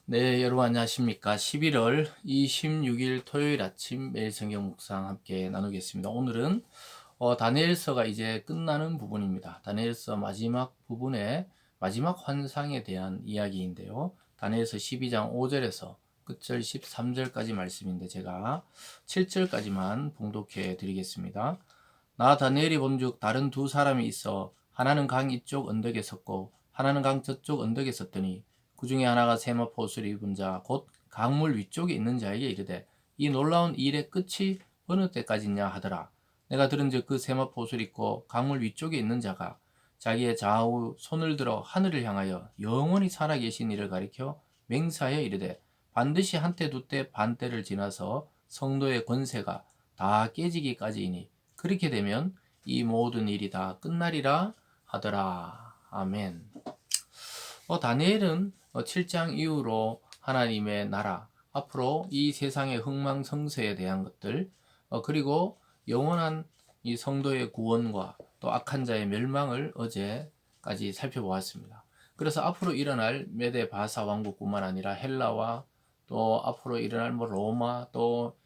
네, 여러분 안녕하십니까? 11월 26일 토요일 아침 매일 성경 묵상 함께 나누겠습니다. 오늘은 다니엘서가 이제 끝나는 부분입니다. 다니엘서 마지막 부분의 마지막 환상에 대한 이야기인데요. 다니엘서 12장 5절에서 끝절 13절까지 말씀인데 제가 7절까지만 봉독해 드리겠습니다. 나 다니엘이 본즉 다른 두 사람이 있어 하나는 강 이쪽 언덕에 섰고 하나는 강 저쪽 언덕에 섰더니 그 중에 하나가 세마포 옷을 입은 자 곧 강물 위쪽에 있는 자에게 이르되 이 놀라운 일의 끝이 어느 때까지냐 하더라. 내가 들은즉 그 세마포 옷을 입고 강물 위쪽에 있는 자가 자기의 좌우 손을 들어 하늘을 향하여 영원히 살아계신 이를 가리켜 맹세하여 이르되 반드시 한때 두때 반때를 지나서 성도의 권세가 다 깨지기까지이니 그렇게 되면 이 모든 일이 다 끝나리라 하더라. 아멘. 다니엘은 7장 이후로 하나님의 나라, 앞으로 이 세상의 흥망성쇠에 대한 것들, 그리고 영원한 이 성도의 구원과 또 악한 자의 멸망을 어제까지 살펴보았습니다. 그래서 앞으로 일어날 메데 바사 왕국뿐만 아니라 헬라와 또 앞으로 일어날 로마 또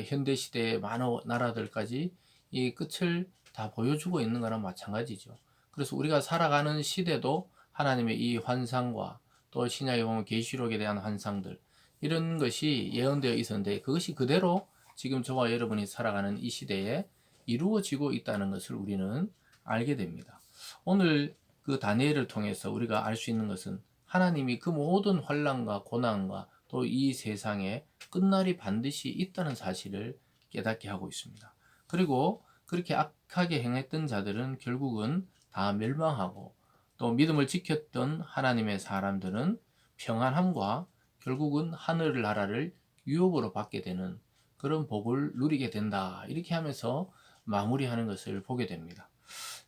현대 시대의 많은 나라들까지 이 끝을 다 보여주고 있는 거랑 마찬가지죠. 그래서 우리가 살아가는 시대도 하나님의 이 환상과 또 신약에 보면 계시록에 대한 환상들 이런 것이 예언되어 있었는데 그것이 그대로 지금 저와 여러분이 살아가는 이 시대에 이루어지고 있다는 것을 우리는 알게 됩니다. 오늘 그 다니엘을 통해서 우리가 알 수 있는 것은 하나님이 그 모든 환난과 고난과 또 이 세상에 끝날이 반드시 있다는 사실을 깨닫게 하고 있습니다. 그리고 그렇게 악하게 행했던 자들은 결국은 다 멸망하고 또 믿음을 지켰던 하나님의 사람들은 평안함과 결국은 하늘 나라를 유업으로 받게 되는 그런 복을 누리게 된다. 이렇게 하면서 마무리하는 것을 보게 됩니다.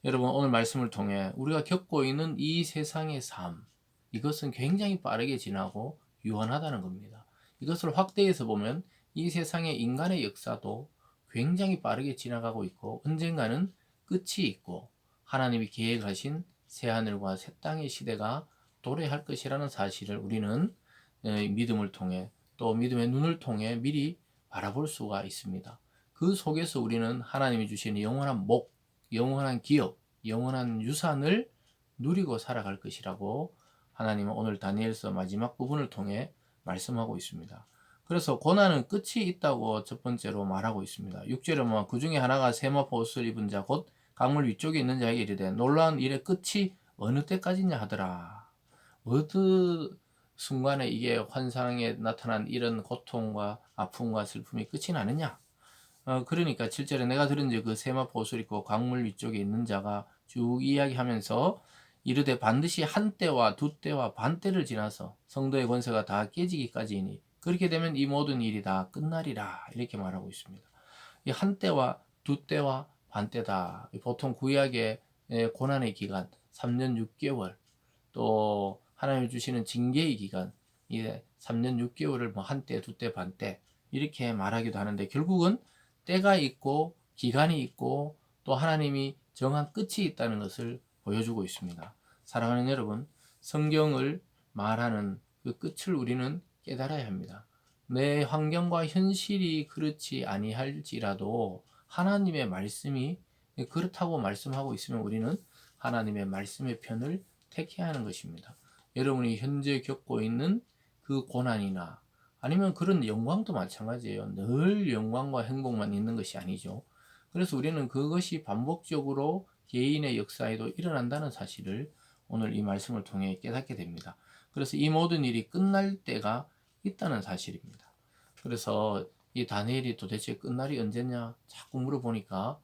여러분 오늘 말씀을 통해 우리가 겪고 있는 이 세상의 삶 이것은 굉장히 빠르게 지나고 유한하다는 겁니다. 이것을 확대해서 보면 이 세상의 인간의 역사도 굉장히 빠르게 지나가고 있고 언젠가는 끝이 있고 하나님이 계획하신 새하늘과 새 땅의 시대가 도래할 것이라는 사실을 우리는 믿음을 통해 또 믿음의 눈을 통해 미리 바라볼 수가 있습니다. 그 속에서 우리는 하나님이 주시는 영원한 목, 영원한 기업, 영원한 유산을 누리고 살아갈 것이라고 하나님은 오늘 다니엘서 마지막 부분을 통해 말씀하고 있습니다. 그래서 고난은 끝이 있다고 첫 번째로 말하고 있습니다. 6절에 보면 그 중에 하나가 세마포 옷을 입은 자 곧 강물 위쪽에 있는 자에게 이르되 놀라운 일의 끝이 어느 때까지냐 하더라. 어느 순간에 이게 환상에 나타난 이런 고통과 아픔과 슬픔이 끝이 나느냐? 그러니까 7절에 내가 들은즉 그 세마포 옷을 입고 강물 위쪽에 있는 자가 쭉 이야기하면서 이르되 반드시 한 때와 두 때와 반 때를 지나서 성도의 권세가 다 깨지기까지이니 그렇게 되면 이 모든 일이 다 끝나리라 이렇게 말하고 있습니다. 이 한 때와 두 때와 반 때다. 보통 구약의 고난의 기간 3년 6개월 또 하나님이 주시는 징계의 기간 이게 3년 6개월을 뭐 한 때, 두 때, 반 때 이렇게 말하기도 하는데 결국은 때가 있고 기간이 있고 또 하나님이 정한 끝이 있다는 것을 보여주고 있습니다. 사랑하는 여러분, 성경을 말하는 그 끝을 우리는 깨달아야 합니다. 내 환경과 현실이 그렇지 아니할지라도 하나님의 말씀이 그렇다고 말씀하고 있으면 우리는 하나님의 말씀의 편을 택해야 하는 것입니다. 여러분이 현재 겪고 있는 그 고난이나 아니면 그런 영광도 마찬가지예요. 늘 영광과 행복만 있는 것이 아니죠. 그래서 우리는 그것이 반복적으로 개인의 역사에도 일어난다는 사실을 오늘 이 말씀을 통해 깨닫게 됩니다. 그래서 이 모든 일이 끝날 때가 있다는 사실입니다. 그래서 이 다니엘이 도대체 끝날이 언제냐 자꾸 물어보니까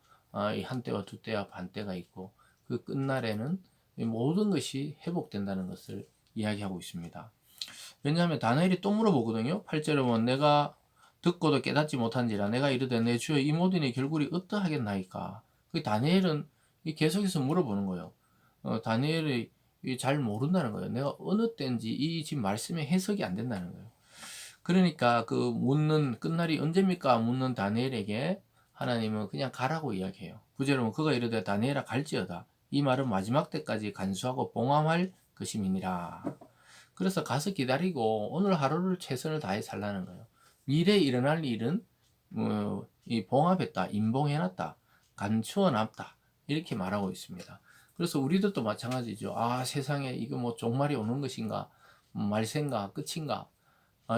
이 한때와 두때와 반때가 있고 그 끝날에는 모든 것이 회복된다는 것을 이야기하고 있습니다. 왜냐하면 다니엘이 또 물어보거든요. 8절에 보면 내가 듣고도 깨닫지 못한지라 내가 이르되 내 주여 이 모든 이 결국이 어떠하겠나이까. 그 다니엘은 계속해서 물어보는 거예요. 다니엘이 잘 모른다는 거예요. 내가 어느 때인지 이 지금 말씀의 해석이 안 된다는 거예요. 그러니까 그 묻는 끝날이 언제입니까? 묻는 다니엘에게 하나님은 그냥 가라고 이야기해요. 9절에 보면 그가 이르되 다니엘아 갈지어다. 이 말은 마지막 때까지 간수하고 봉함할 것임이니라. 그래서 가서 기다리고 오늘 하루를 최선을 다해 살라는 거예요. 미래에 일어날 일은 이 봉합했다, 인봉해놨다, 감추어놨다 이렇게 말하고 있습니다. 그래서 우리도 또 마찬가지죠. 아, 세상에 이거 뭐 종말이 오는 것인가, 말세인가, 끝인가,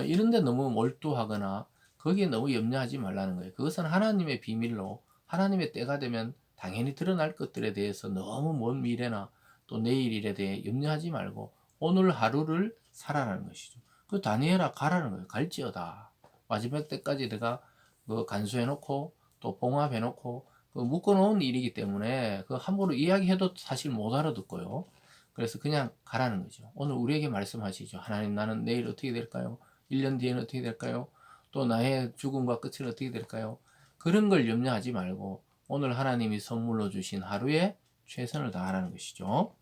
이런데 너무 몰두하거나 거기에 너무 염려하지 말라는 거예요. 그것은 하나님의 비밀로 하나님의 때가 되면 당연히 드러날 것들에 대해서 너무 먼 미래나 또 내일 일에 대해 염려하지 말고 오늘 하루를 살아라는 것이죠. 그 다니엘아 가라는 거예요. 갈지어다. 마지막 때까지 내가 그 간수해놓고 또 봉합해놓고 그 묶어놓은 일이기 때문에 그 함부로 이야기해도 사실 못 알아듣고요. 그래서 그냥 가라는 거죠. 오늘 우리에게 말씀하시죠. 하나님, 나는 내일 어떻게 될까요? 1년 뒤에는 어떻게 될까요? 또 나의 죽음과 끝은 어떻게 될까요? 그런 걸 염려하지 말고 오늘 하나님이 선물로 주신 하루에 최선을 다하라는 것이죠.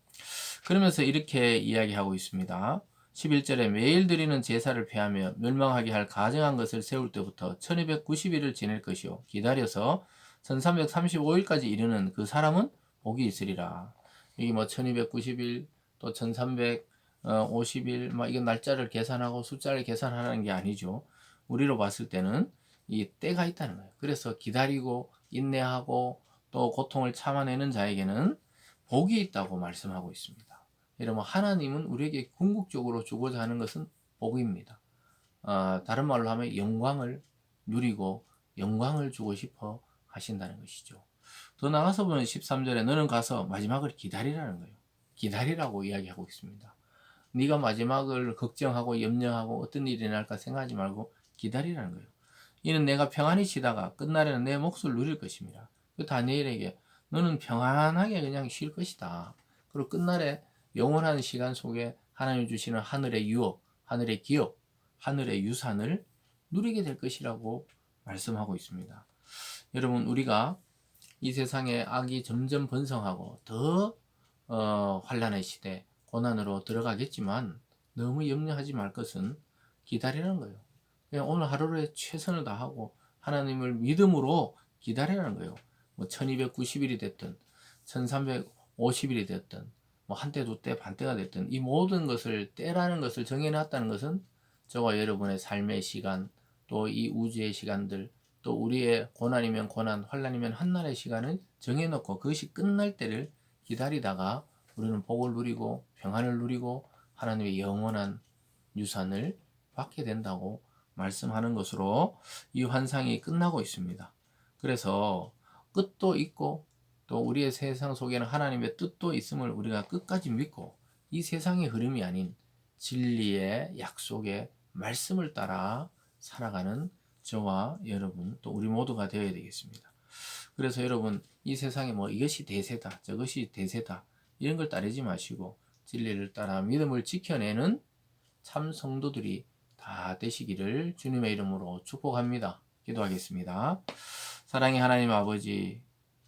그러면서 이렇게 이야기하고 있습니다. 11절에 매일 드리는 제사를 폐하며 멸망하게 할 가증한 것을 세울 때부터 1290일을 지낼 것이요 기다려서 1335일까지 이르는 그 사람은 복이 있으리라. 여기 뭐 1290일 또 1350일 막 이건 날짜를 계산하고 숫자를 계산하는 게 아니죠. 우리로 봤을 때는 이 때가 있다는 거예요. 그래서 기다리고 인내하고 또 고통을 참아내는 자에게는 복이 있다고 말씀하고 있습니다. 여러분, 하나님은 우리에게 궁극적으로 주고자 하는 것은 복입니다. 다른 말로 하면 영광을 누리고 영광을 주고 싶어 하신다는 것이죠. 더 나가서 보면 13절에 너는 가서 마지막을 기다리라는 거예요. 기다리라고 이야기하고 있습니다. 네가 마지막을 걱정하고 염려하고 어떤 일이 날까 생각하지 말고 기다리라는 거예요. 이는 내가 평안히 쉬다가 끝날에는 내 몫을 누릴 것입니다. 그 다니엘에게 너는 평안하게 그냥 쉴 것이다. 그리고 끝날에 영원한 시간 속에 하나님 주시는 하늘의 유업, 하늘의 기업, 하늘의 유산을 누리게 될 것이라고 말씀하고 있습니다. 여러분, 우리가 이 세상에 악이 점점 번성하고 더 환란의 시대, 고난으로 들어가겠지만 너무 염려하지 말 것은 기다리라는 거예요. 그냥 오늘 하루에 최선을 다하고 하나님을 믿음으로 기다리라는 거예요. 뭐 1290일이 됐든 1350일이 됐든 뭐 한때 두때 반때가 됐든 이 모든 것을 때라는 것을 정해놨다는 것은 저와 여러분의 삶의 시간 또 이 우주의 시간들 또 우리의 고난이면 고난 환난이면 환난의 시간을 정해놓고 그것이 끝날 때를 기다리다가 우리는 복을 누리고 평안을 누리고 하나님의 영원한 유산을 받게 된다고 말씀하는 것으로 이 환상이 끝나고 있습니다. 그래서 끝도 있고 또 우리의 세상 속에는 하나님의 뜻도 있음을 우리가 끝까지 믿고 이 세상의 흐름이 아닌 진리의 약속의 말씀을 따라 살아가는 저와 여러분 또 우리 모두가 되어야 되겠습니다. 그래서 여러분 이 세상에 뭐 이것이 대세다 저것이 대세다 이런 걸 따르지 마시고 진리를 따라 믿음을 지켜내는 참 성도들이 다 되시기를 주님의 이름으로 축복합니다. 기도하겠습니다. 사랑의 하나님 아버지,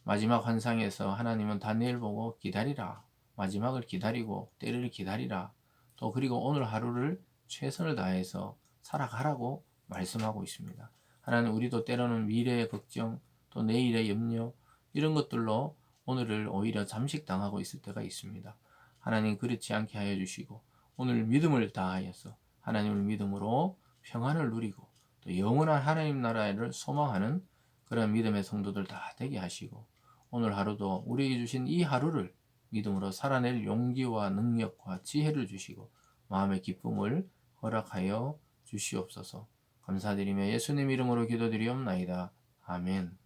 마지막 환상에서 하나님은 다니엘 보고 기다리라. 마지막을 기다리고 때를 기다리라. 또 그리고 오늘 하루를 최선을 다해서 살아가라고 말씀하고 있습니다. 하나님, 우리도 때로는 미래의 걱정 또 내일의 염려 이런 것들로 오늘을 오히려 잠식당하고 있을 때가 있습니다. 하나님, 그렇지 않게 하여 주시고 오늘 믿음을 다하여서 하나님을 믿음으로 평안을 누리고 또 영원한 하나님 나라를 소망하는 그런 믿음의 성도들 다 되게 하시고 오늘 하루도 우리에게 주신 이 하루를 믿음으로 살아낼 용기와 능력과 지혜를 주시고 마음의 기쁨을 허락하여 주시옵소서. 감사드리며 예수님 이름으로 기도드리옵나이다. 아멘.